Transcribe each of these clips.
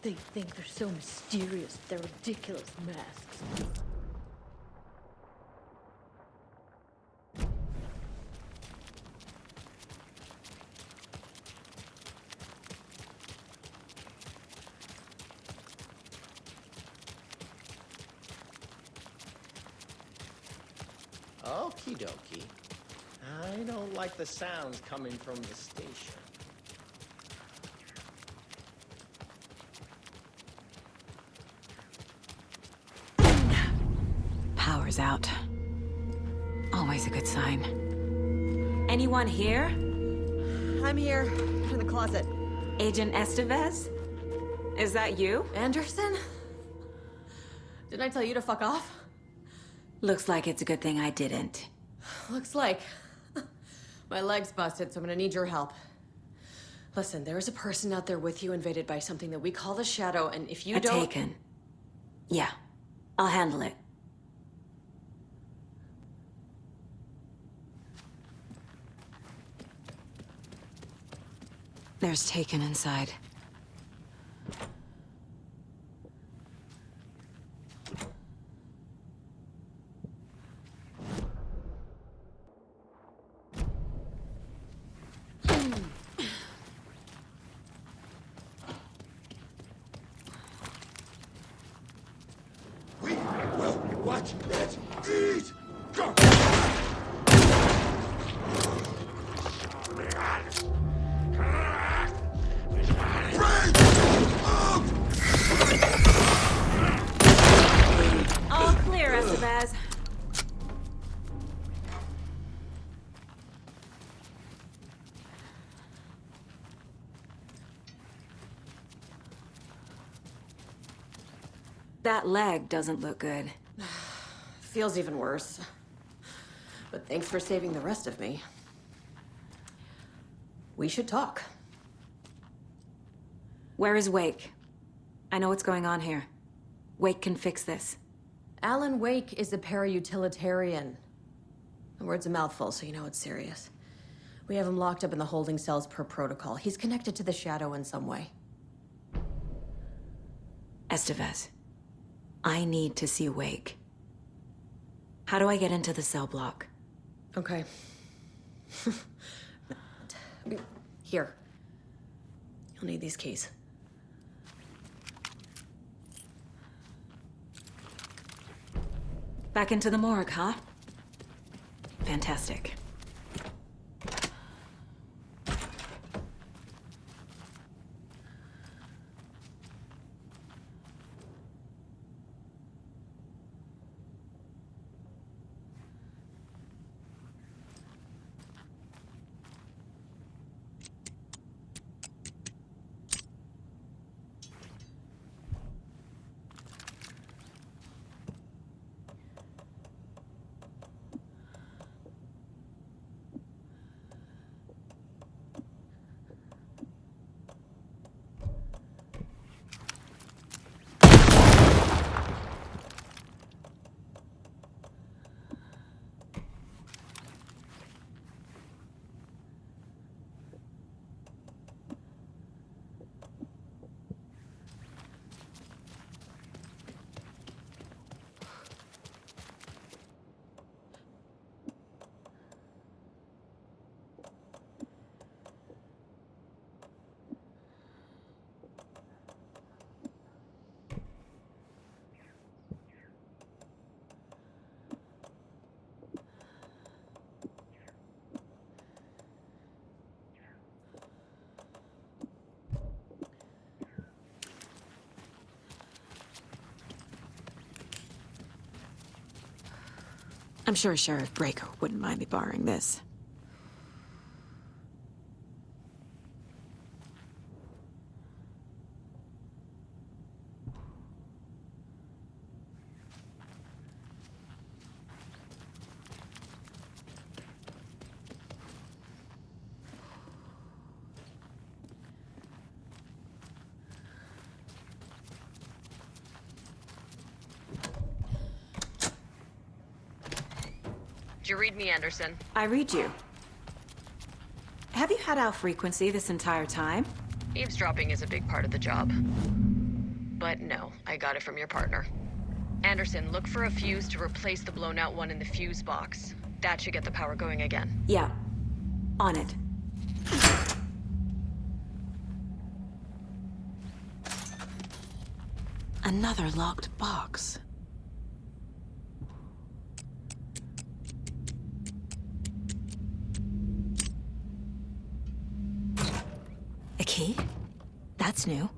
They think they're so mysterious, their ridiculous masks. Okie dokie. I don't like the sounds coming from the station. Power's out. Always a good sign. Anyone here? I'm here, in the closet. Agent Estevez? Is that you? Anderson? Didn't I tell you to fuck off? Looks like it's a good thing I didn't. Looks like. My leg's busted, so I'm gonna need your help. Listen, there is a person out there with you invaded by something that we call the Shadow, and if you don't... Taken. Yeah, I'll handle it. There's Taken inside. Watch it eat! Go! All clear, Estevez. That leg doesn't look good. Feels even worse. But thanks for saving the rest of me. We should talk. Where is Wake? I know what's going on here. Wake can fix this. Alan Wake is a para-utilitarian. The word's a mouthful, so you know it's serious. We have him locked up in the holding cells per protocol. He's connected to the Shadow in some way. Estevez, I need to see Wake. How do I get into the cell block? Okay. Here. You'll need these keys. Back into the morgue, huh? Fantastic. I'm sure Sheriff Breaker wouldn't mind me borrowing this. Did you read me, Anderson? I read you. Have you had our frequency this entire time? Eavesdropping is a big part of the job. but no, I got it from your partner. Anderson, look for a fuse to replace the blown out one in the fuse box. That should get the power going again. Yeah. On it. Another locked box. A key? That's new.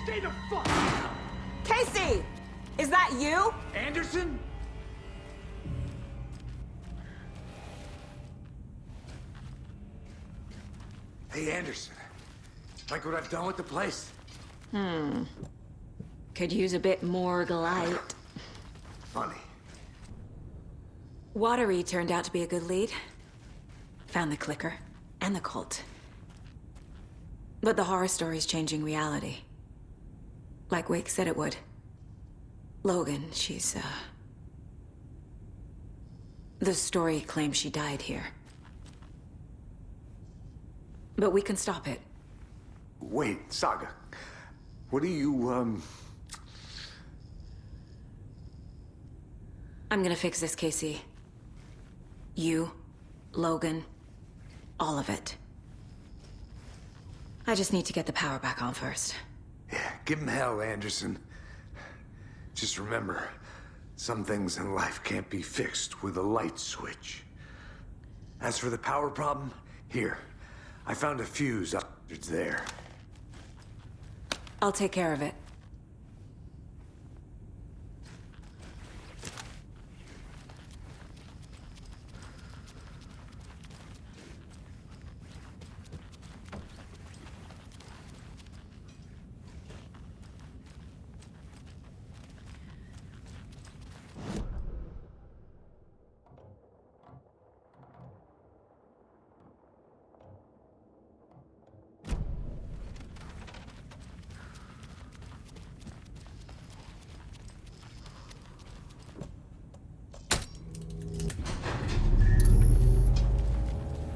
Stay the fuck down! Casey! Is that you? Anderson? Hey, Anderson. Like what I've done with the place? Could use a bit more light. Funny. Watery turned out to be a good lead. Found the clicker and the cult. But the horror story's changing reality. Like Wake said it would. Logan, she's, the story claims she died here. But we can stop it. Wait, Saga. What are you, I'm gonna fix this, Casey. You, Logan, all of it. I just need to get the power back on first. Yeah, give him hell, Anderson. Just remember, some things in life can't be fixed with a light switch. As for the power problem, here. I found a fuse up there. I'll take care of it.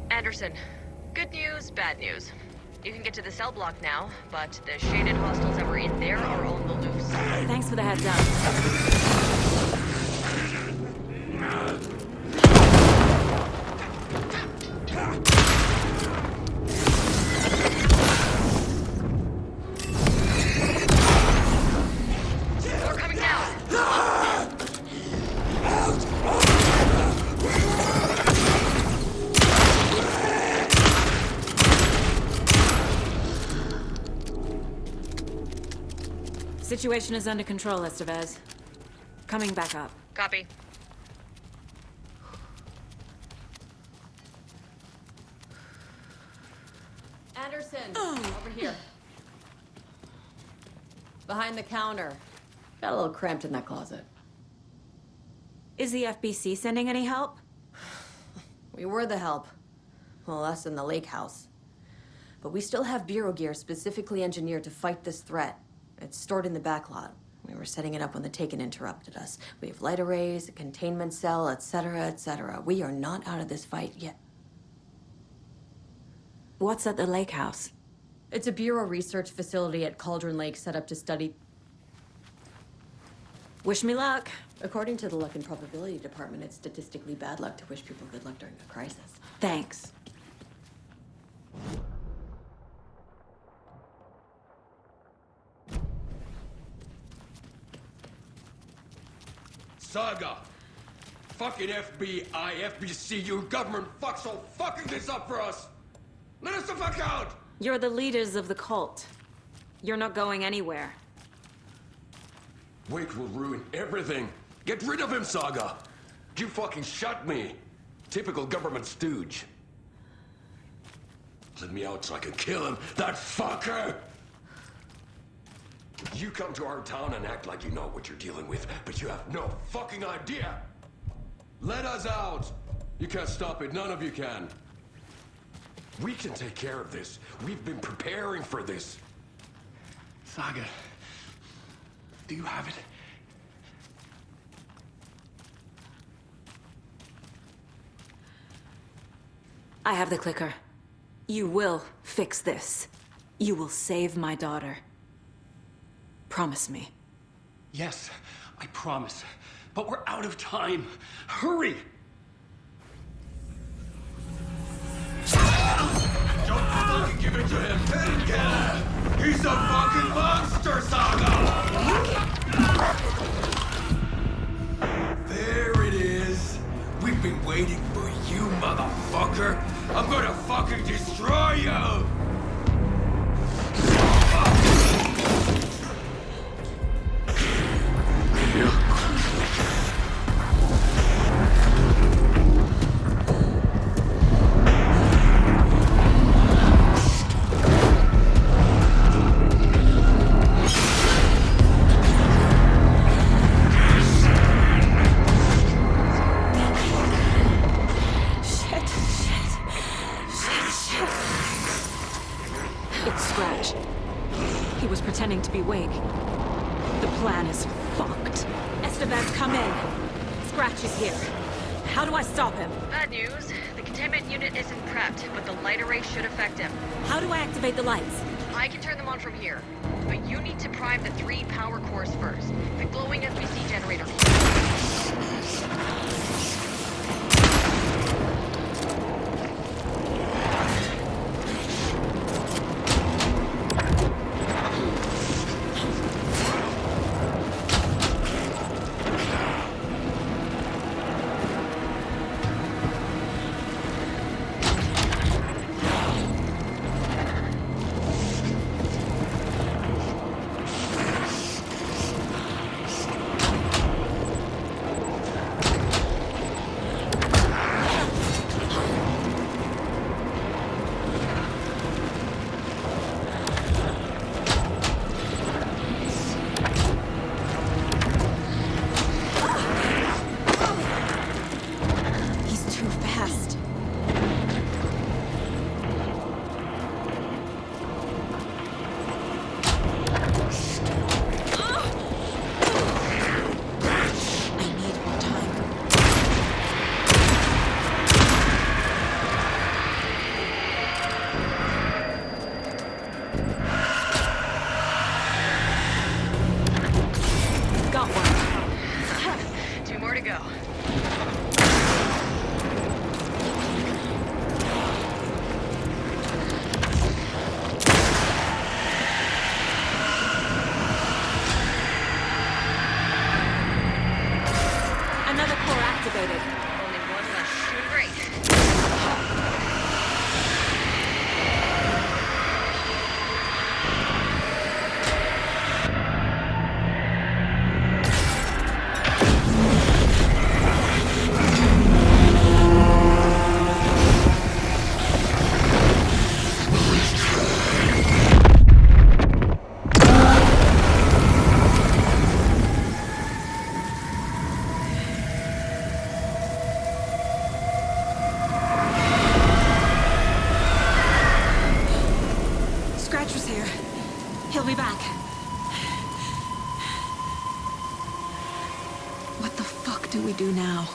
Anderson, good news, bad news. You can get to the cell block now, but the shaded hostiles that were in there are on the loose. Thanks for the heads up. We're coming down. Situation is under control, Estevez. Coming back up. Copy. Anderson, over here. Behind the counter. Got a little cramped in that closet. Is the FBC sending any help? We were the help. Well, us in the lake house. But we still have Bureau gear specifically engineered to fight this threat. It's stored in the back lot. We were setting it up when the Taken interrupted us. We have light arrays, a containment cell, etc., etc. We are not out of this fight yet. What's at the lake house? It's a Bureau research facility at Cauldron Lake set up to study... Wish me luck. According to the Luck and Probability Department, it's statistically bad luck to wish people good luck during a crisis. Thanks. Saga! Fucking FBI, FBC, your government fucks all fucking this up for us! Let us the fuck out! You're the leaders of the cult. You're not going anywhere. Wake will ruin everything. Get rid of him, Saga! You fucking shot me. Typical government stooge. Let me out so I can kill him, that fucker! You come to our town and act like you know what you're dealing with, but you have no fucking idea! Let us out! You can't stop it, none of you can. We can take care of this. We've been preparing for this. Saga, do you have it? I have the clicker. You will fix this. You will save my daughter. Promise me. Yes, I promise. But we're out of time. Hurry! Don't fucking give it to him! Let him get him! He's a fucking monster, Saga! There it is! We've been waiting for you, motherfucker! I'm gonna fucking destroy you! He was pretending to be Wake. The plan is fucked. Esteban, come in. Scratch is here. How do I stop him? Bad news. The containment unit isn't prepped, but the light array should affect him. How do I activate the lights? I can turn them on from here. But you need to prime the 3 power cores first. The glowing SBC generator. He'll be back. What the fuck do we do now?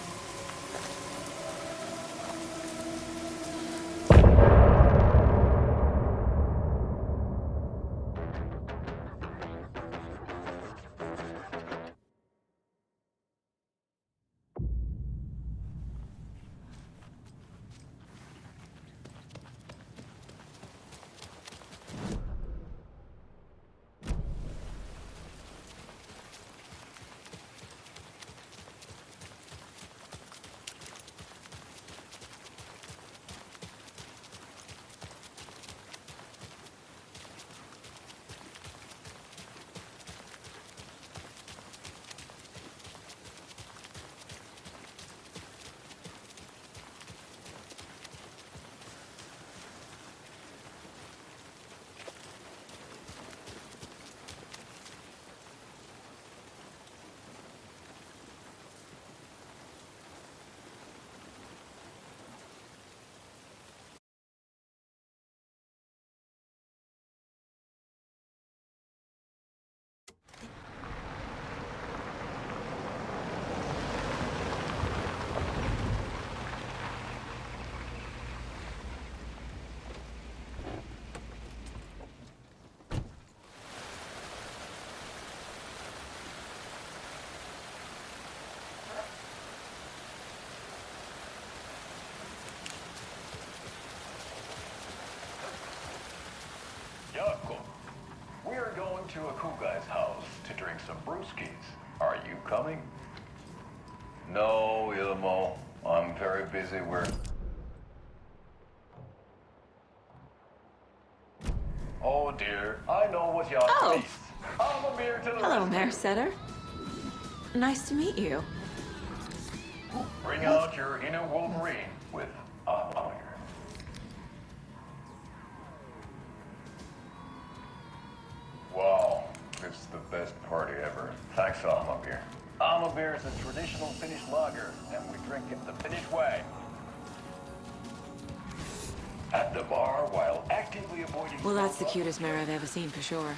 guys' house to drink some brewskis. Are you coming? No, Ilmo. I'm very busy. Oh dear, I know what y'all face. I'm a beer to the Hello, rescue. Mayor Setter. Nice to meet you. Bring out your inner Wolverine with honor. Wow, this is the best party ever. Thanks, Almabeer. Almabeer is a traditional Finnish lager, and we drink it the Finnish way. At the bar while actively avoiding... Well, that's the cutest mayor I've ever seen, for sure.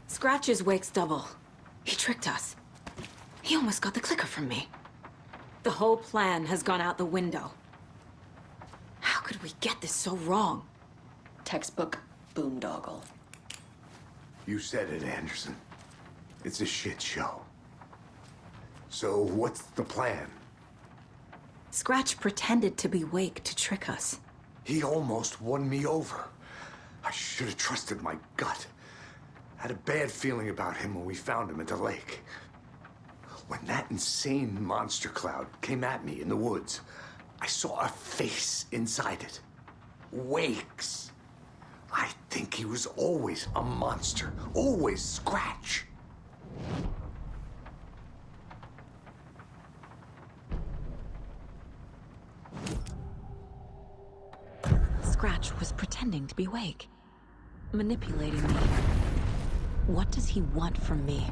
Scratch is Wake's double. He tricked us. He almost got the clicker from me. The whole plan has gone out the window. How could we get this so wrong? Textbook boondoggle. You said it, Anderson. It's a shit show. So what's the plan? Scratch pretended to be Wake to trick us. He almost won me over. I should have trusted my gut. Had a bad feeling about him when we found him at the lake. When that insane monster cloud came at me in the woods, I saw a face inside it. Wake's. I think he was always a monster. Always Scratch. Scratch was pretending to be Wake. Manipulating me. What does he want from me?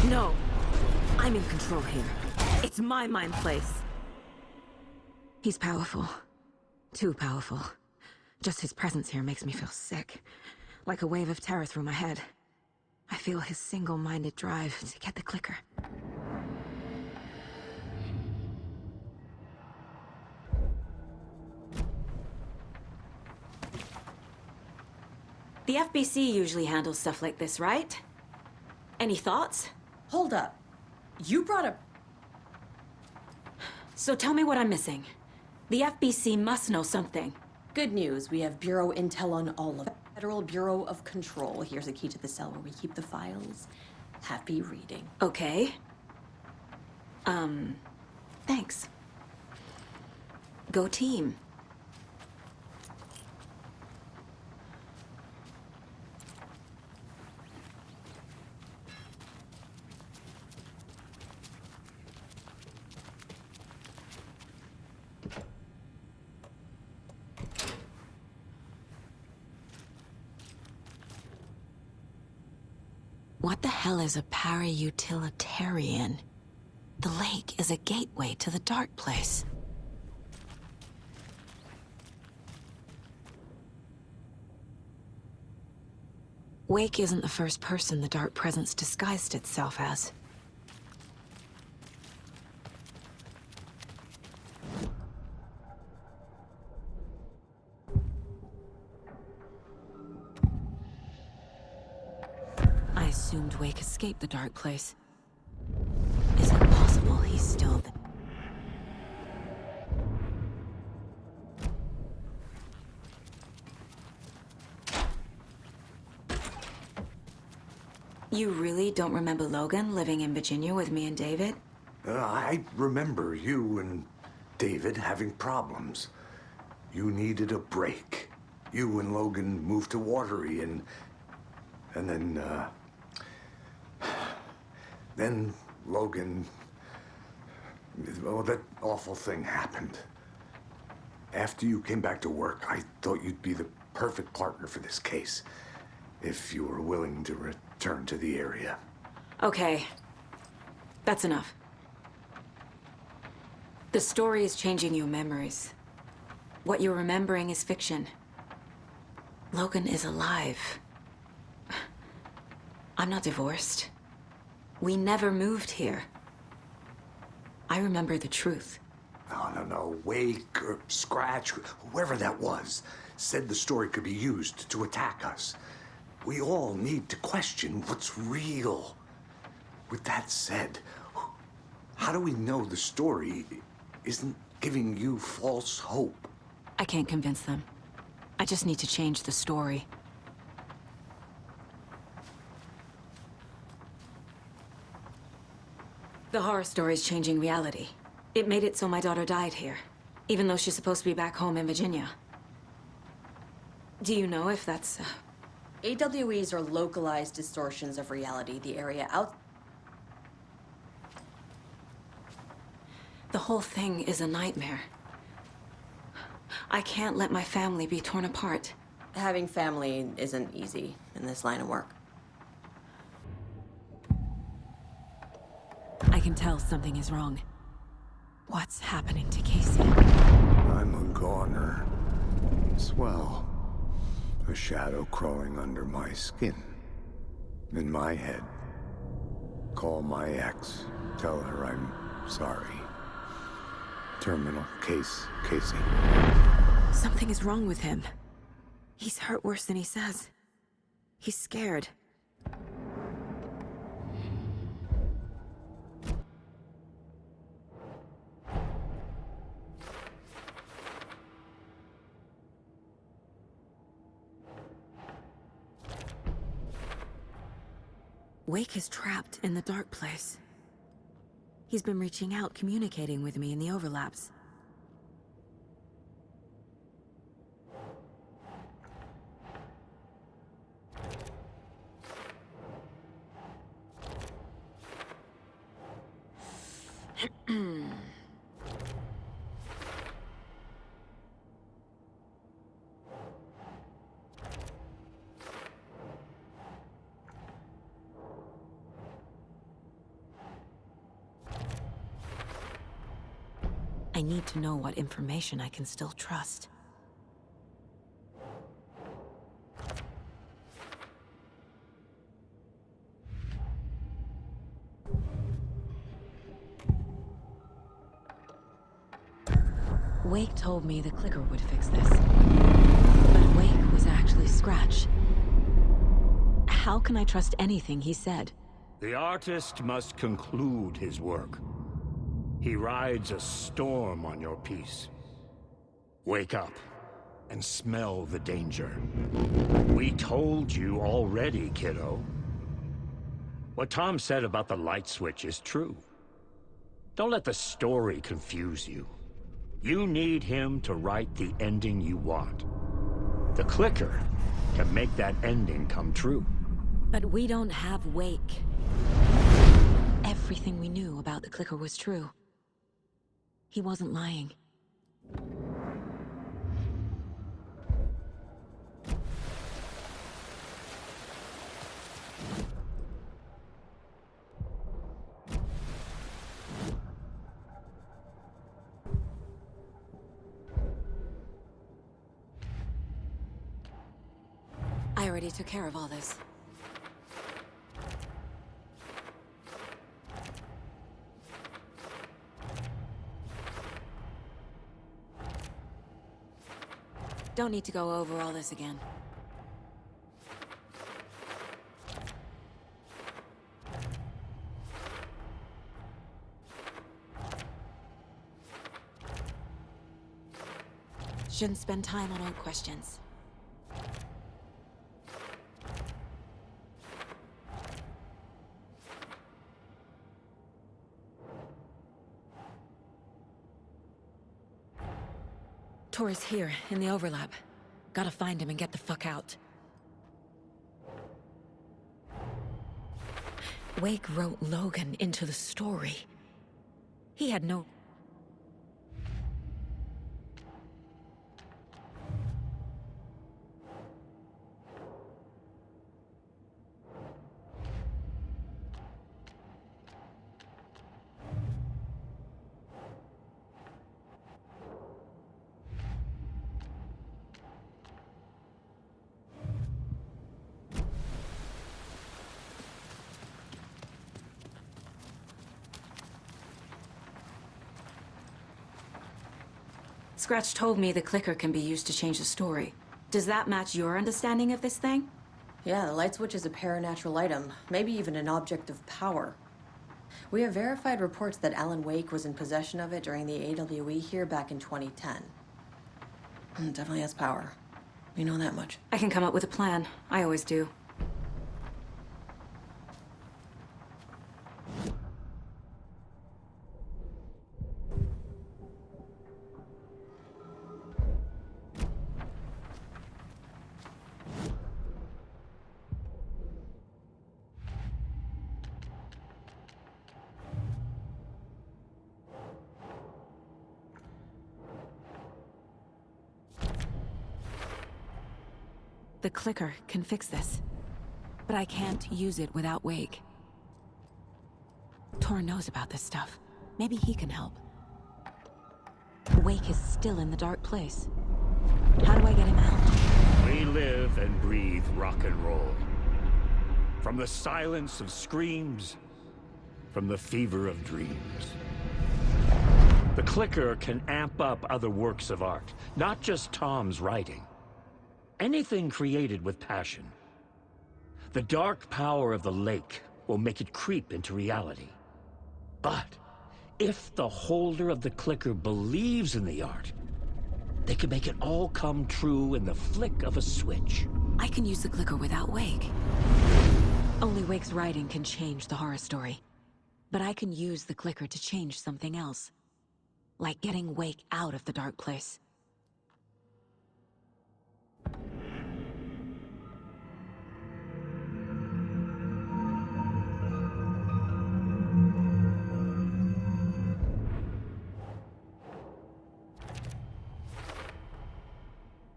No. I'm in control here. It's my mind place. He's powerful. Too powerful. Just his presence here makes me feel sick. Like a wave of terror through my head. I feel his single-minded drive to get the clicker. The FBC usually handles stuff like this, right? Any thoughts? Hold up. You brought a... So tell me what I'm missing. The FBC must know something. Good news, we have Bureau intel on all of it. Federal Bureau of Control. Here's a key to the cell where we keep the files. Happy reading. Okay. Thanks. Go team. What the hell is a para-utilitarian? The lake is a gateway to the dark place. Wake isn't the first person the dark presence disguised itself as. assumed Wake escaped the dark place. Is it possible he's still there? You really don't remember Logan living in Virginia with me and David? I remember you and David having problems. You needed a break. You and Logan moved to Watery and then Logan, well, that awful thing happened. After you came back to work, I thought you'd be the perfect partner for this case, if you were willing to return to the area. Okay. That's enough. The story is changing your memories. What you're remembering is fiction. Logan is alive. I'm not divorced. We never moved here. I remember the truth. No. Wake or Scratch, whoever that was, said the story could be used to attack us. We all need to question what's real. With that said, how do we know the story isn't giving you false hope? I can't convince them. I just need to change the story. The horror story is changing reality. It made it so my daughter died here, even though she's supposed to be back home in Virginia. Do you know if that's... AWEs are localized distortions of reality. The area out... The whole thing is a nightmare. I can't let my family be torn apart. Having family isn't easy in this line of work. I can tell something is wrong. What's happening to Casey? I'm a goner. Swell. A shadow crawling under my skin. In my head. Call my ex. Tell her I'm sorry. Terminal case, Casey. Something is wrong with him. He's hurt worse than he says. He's scared. Wake is trapped in the dark place. He's been reaching out, communicating with me in the overlaps. I need to know what information I can still trust. Wake told me the clicker would fix this. But Wake was actually Scratch. How can I trust anything he said? The artist must conclude his work. He rides a storm on your piece. Wake up and smell the danger. We told you already, kiddo. What Tom said about the light switch is true. Don't let the story confuse you. You need him to write the ending you want. The clicker can make that ending come true. But we don't have Wake. Everything we knew about the clicker was true. He wasn't lying. I already took care of all this. Don't need to go over all this again. Shouldn't spend time on old questions. Tor's here, in the overlap. Gotta find him and get the fuck out. Wake wrote Logan into the story. He had no... Scratch told me the clicker can be used to change the story. Does that match your understanding of this thing? Yeah, the light switch is a paranatural item, maybe even an object of power. We have verified reports that Alan Wake was in possession of it during the AWE here back in 2010. Definitely has power. We know that much. I can come up with a plan. I always do. The clicker can fix this. But I can't use it without Wake. Tor knows about this stuff. Maybe he can help. Wake is still in the dark place. How do I get him out? We live and breathe rock and roll. From the silence of screams, from the fever of dreams. The clicker can amp up other works of art, not just Tom's writing. Anything created with passion. The dark power of the lake will make it creep into reality. But if the holder of the clicker believes in the art, they can make it all come true in the flick of a switch. I can use the clicker without Wake. Only Wake's writing can change the horror story. But I can use the clicker to change something else. Like getting Wake out of the dark place.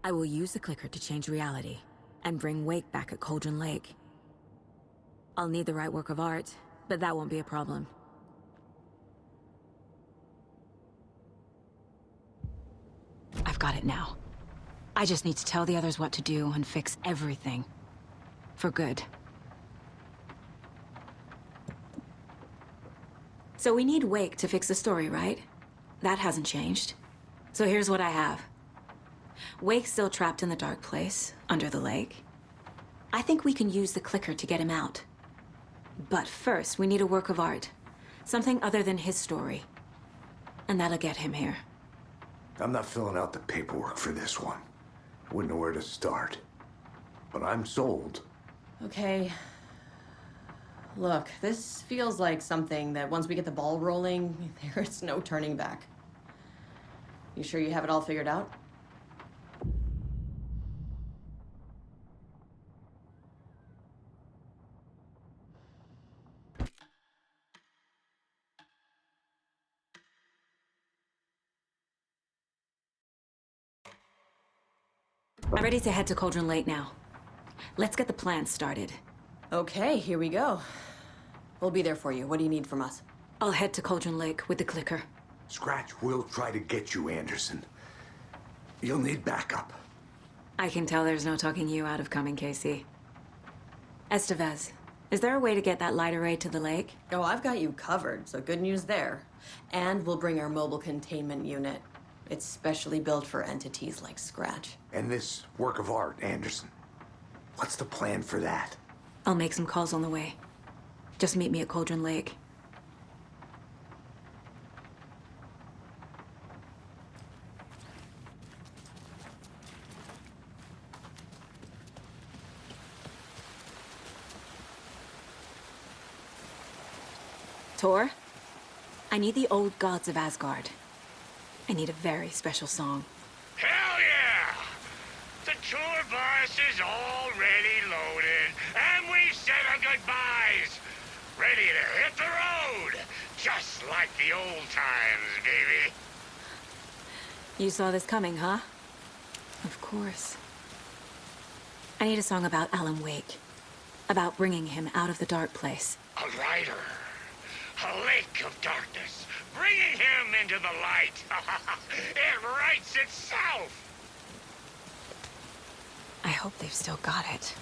I will use the clicker to change reality, and bring Wake back at Cauldron Lake. I'll need the right work of art, but that won't be a problem. I've got it now. I just need to tell the others what to do and fix everything. For good. So we need Wake to fix the story, right? That hasn't changed. So here's what I have. Wake's still trapped in the dark place, under the lake. I think we can use the clicker to get him out. But first, we need a work of art. Something other than his story. And that'll get him here. I'm not filling out the paperwork for this one. I wouldn't know where to start. But I'm sold. Okay. Look, this feels like something that once we get the ball rolling, there's no turning back. You sure you have it all figured out? I'm ready to head to Cauldron Lake now. Let's get the plan started. Okay, here we go. We'll be there for you. What do you need from us? I'll head to Cauldron Lake with the clicker. Scratch will try to get you, Anderson. You'll need backup. I can tell there's no talking you out of coming, Casey. Estevez, is there a way to get that light array to the lake? Oh, I've got you covered, so good news there. And we'll bring our mobile containment unit. It's specially built for entities like Scratch. And this work of art, Anderson. What's the plan for that? I'll make some calls on the way. Just meet me at Cauldron Lake. Tor, I need the old gods of Asgard. I need a very special song. Hell yeah! The tour bus is already loaded, and we've said our goodbyes. Ready to hit the road, just like the old times, baby. You saw this coming, huh? Of course. I need a song about Alan Wake. About bringing him out of the dark place. A rider. A lake of darkness. Bringing him into the light. It writes itself. I hope they've still got it.